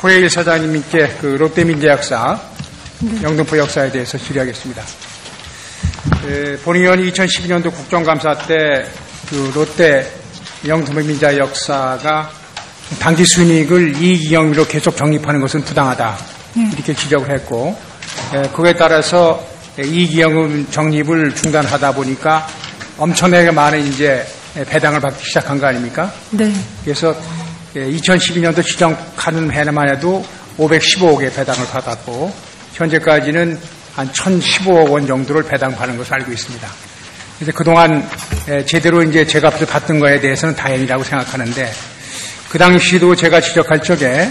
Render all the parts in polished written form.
고혜일 사장님께 그 롯데민재역사, 영등포 역사에 대해서 질의하겠습니다. 본 의원이 2012년도 국정감사 때 그 롯데 영등포 민자 역사가 당기 순이익을 이익 이용으로 계속 적립하는 것은 부당하다. 이렇게 지적을 했고, 그에 따라서 이익 이용 적립을 중단하다 보니까 엄청나게 많은 이제 배당을 받기 시작한 거 아닙니까? 네. 그래서 2012년도 지정하는 해만 해도 515억의 배당을 받았고, 현재까지는 한 1,015억 원 정도를 배당받는 것을 알고 있습니다. 그래서 그동안 제대로 이제 제가 받던 거에 대해서는 다행이라고 생각하는데, 그 당시도 제가 지적할 적에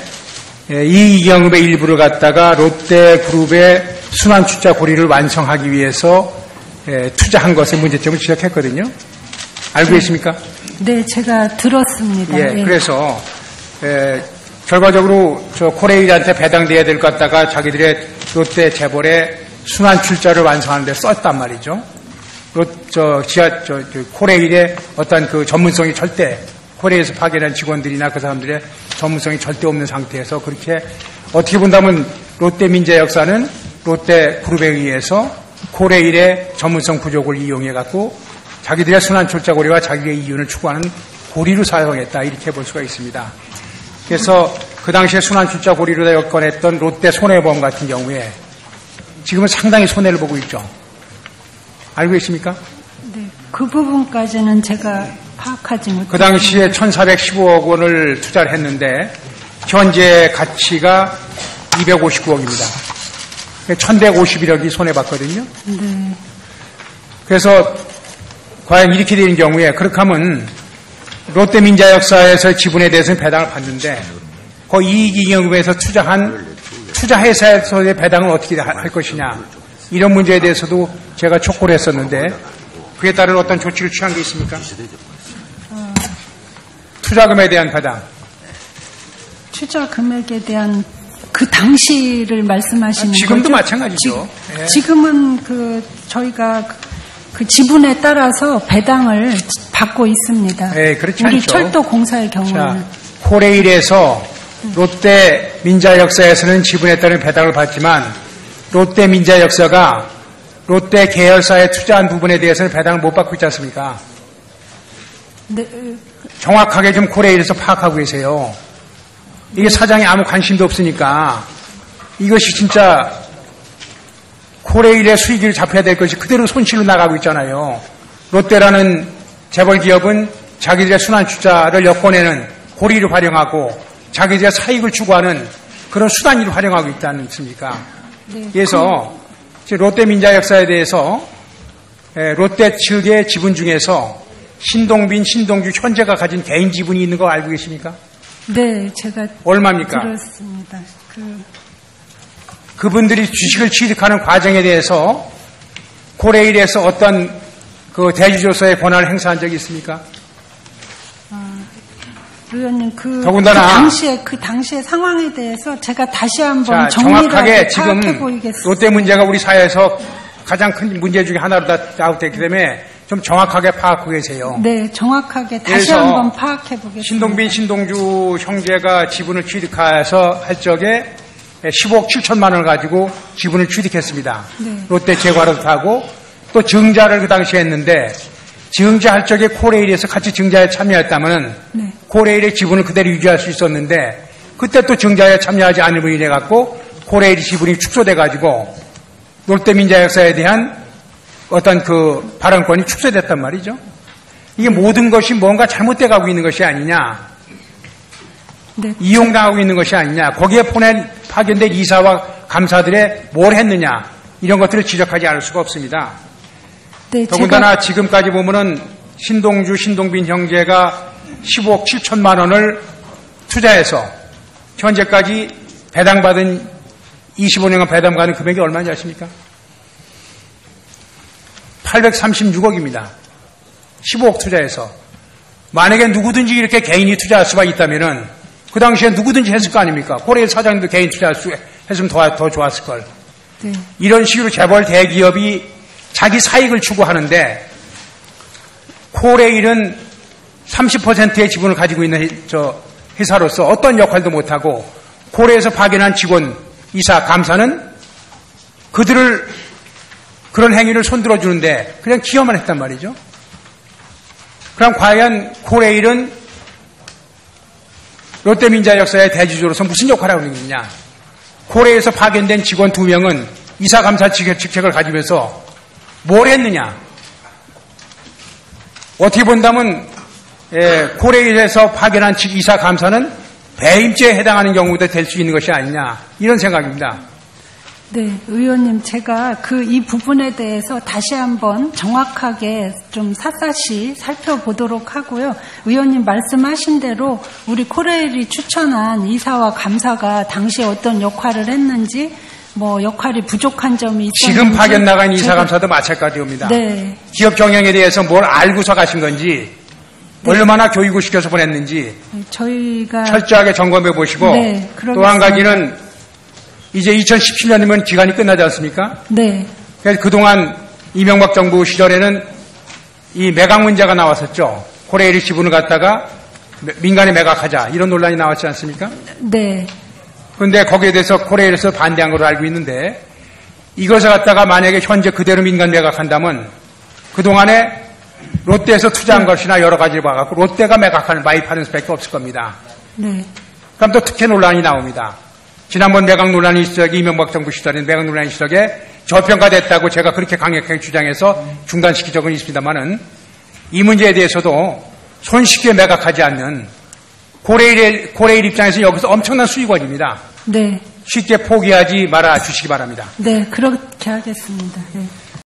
이익영업의 일부를 갖다가 롯데그룹의 순환투자 고리를 완성하기 위해서 투자한 것의 문제점을 지적했거든요. 알고 계십니까? 네, 제가 들었습니다. 예, 그래서 결과적으로 저 코레일한테 배당돼야 될 것 같다가 자기들의 롯데 재벌의 순환출자를 완성하는 데 썼단 말이죠. 코레일의 어떤 그 전문성이 절대, 코레일에서 파견한 직원들이나 그 사람들의 전문성이 절대 없는 상태에서 그렇게 어떻게 본다면 롯데민재 역사는 롯데그룹에 의해서 코레일의 전문성 부족을 이용해갖고 자기들의 순환출자 고리와 자기의 이윤을 추구하는 고리로 사용했다. 이렇게 볼 수가 있습니다. 그래서 그 당시에 순환출자 고리로 여건했던 롯데 손해보험 같은 경우에 지금은 상당히 손해를 보고 있죠. 알고 계십니까? 네, 그 부분까지는 제가 파악하지 못했습니다. 그 당시에 1,415억 원을 투자를 했는데 현재 가치가 259억입니다. 1,151억이 손해봤거든요. 네. 그래서 과연 이렇게 되는 경우에 그렇게 하면 롯데민자역사에서 지분에 대해서는 배당을 받는데 그 이익이익영업에서 투자한 투자회사에서의 배당을 어떻게 할 것이냐, 이런 문제에 대해서도 제가 촉구를 했었는데 그에 따른 어떤 조치를 취한 게 있습니까? 투자금에 대한 배당. 투자 금액에 대한 그 당시를 말씀하시는 지금도 거죠? 마찬가지죠. 지금은 저희가 그 지분에 따라서 배당을 받고 있습니다. 네, 그렇지 우리 않죠. 철도공사의 경우는. 자, 코레일에서 롯데민자역사에서는 지분에 따른 배당을 받지만 롯데민자역사가 롯데 계열사에 투자한 부분에 대해서는 배당을 못 받고 있지 않습니까? 네. 정확하게 좀 코레일에서 파악하고 계세요. 이게 사장이 아무 관심도 없으니까 이것이 진짜 코레일의 수익을 잡혀야 될 것이 그대로 손실로 나가고 있잖아요. 롯데라는 재벌 기업은 자기들의 순환투자를 엮어내는 고리를 활용하고 자기들의 사익을 추구하는 그런 수단으로 활용하고 있지 않습니까? 네, 그래서 롯데민자역사에 대해서 롯데 측의 지분 중에서 신동빈, 신동주 현재가 가진 개인 지분이 있는 거 알고 계십니까? 네, 제가 얼마입니까? 들었습니다. 그분들이 주식을 취득하는 과정에 대해서 코레일에서 어떤 그 대주주로서의 권한을 행사한 적이 있습니까? 의원님, 더군다나 그 당시의 상황에 대해서 제가 다시 한번 정확하게 정리를 지금 보이겠습니다. 롯데 문제가 우리 사회에서 가장 큰 문제 중에 하나로 나왔기 때문에 좀 정확하게 파악하고 계세요. 네, 정확하게 다시 한번 파악해 보겠습니다. 신동빈, 신동주 형제가 지분을 취득해서 할 적에 15억 7천만 원을 가지고 지분을 취득했습니다. 네. 롯데 재과로도 하고 또 증자를 그 당시에 했는데 증자할 적에 코레일에서 같이 증자에 참여했다면 네. 코레일의 지분을 그대로 유지할 수 있었는데 그때 또 증자에 참여하지 않음으로 인해 갖고 코레일의 지분이 축소돼 가지고 롯데민자역사에 대한 어떤 그 발언권이 축소됐단 말이죠. 이게 모든 것이 뭔가 잘못돼 가고 있는 것이 아니냐, 네. 이용당하고 있는 것이 아니냐, 거기에 파견된 이사와 감사들의 뭘 했느냐, 이런 것들을 지적하지 않을 수가 없습니다. 네, 더군다나 지금까지 보면은 신동주, 신동빈 형제가 15억 7천만 원을 투자해서 현재까지 배당받은 25년간 배당받은 금액이 얼마인지 아십니까? 836억입니다. 15억 투자해서. 만약에 누구든지 이렇게 개인이 투자할 수가 있다면은 그 당시에 누구든지 했을 거 아닙니까? 코레일 사장님도 개인 투자할 수 했으면 더 좋았을 걸. 네. 이런 식으로 재벌 대기업이 자기 사익을 추구하는데 코레일은 30%의 지분을 가지고 있는 회사로서 어떤 역할도 못하고 고래에서 파견한 직원, 이사, 감사는 그들을 그런 행위를 손들어 주는데 그냥 기여만 했단 말이죠. 그럼 과연 코레일은 롯데민자 역사의 대주주로서 무슨 역할을 하고 있느냐? 코레에서 파견된 직원 2명은 이사, 감사 직책을 가지면서 뭘 했느냐? 어떻게 본다면 코레일에서 파견한 이사, 감사는 배임죄에 해당하는 경우도 될 수 있는 것이 아니냐 이런 생각입니다. 네, 의원님 제가 이 부분에 대해서 다시 한번 정확하게 좀 샅샅이 살펴보도록 하고요. 의원님 말씀하신 대로 우리 코레일이 추천한 이사와 감사가 당시에 어떤 역할을 했는지 뭐 역할이 부족한 점이 있었는지 지금 파견 나간 이사, 감사도 마찬가지입니다. 네. 기업 경영에 대해서 뭘 알고서 가신 건지 네. 얼마나 교육을 시켜서 보냈는지 저희가 철저하게 점검해 보시고 네, 또 한 가지는 이제 2017년이면 기간이 끝나지 않습니까? 네. 그래서 그동안 이명박 정부 시절에는 이 매각 문제가 나왔었죠. 코레일이 지분을 갖다가 민간에 매각하자 이런 논란이 나왔지 않습니까? 네. 그런데 거기에 대해서 코레일에서 반대한 걸로 알고 있는데 이것을 갖다가 만약에 현재 그대로 민간 매각한다면 그동안에 롯데에서 투자한 것이나 여러 가지를 봐갖고 롯데가 매입하는 수밖에 없을 겁니다. 네. 그럼 또 특혜 논란이 나옵니다. 지난번 매각 논란이 시작이 이명박 정부 시절에 매각 논란이 시작에 저평가됐다고 제가 그렇게 강력하게 주장해서 중단시킨 적은 있습니다만은 이 문제에 대해서도 손쉽게 매각하지 않는 코레일 입장에서 여기서 엄청난 수익원입니다. 네. 쉽게 포기하지 말아 주시기 바랍니다. 네, 그렇게 하겠습니다. 네.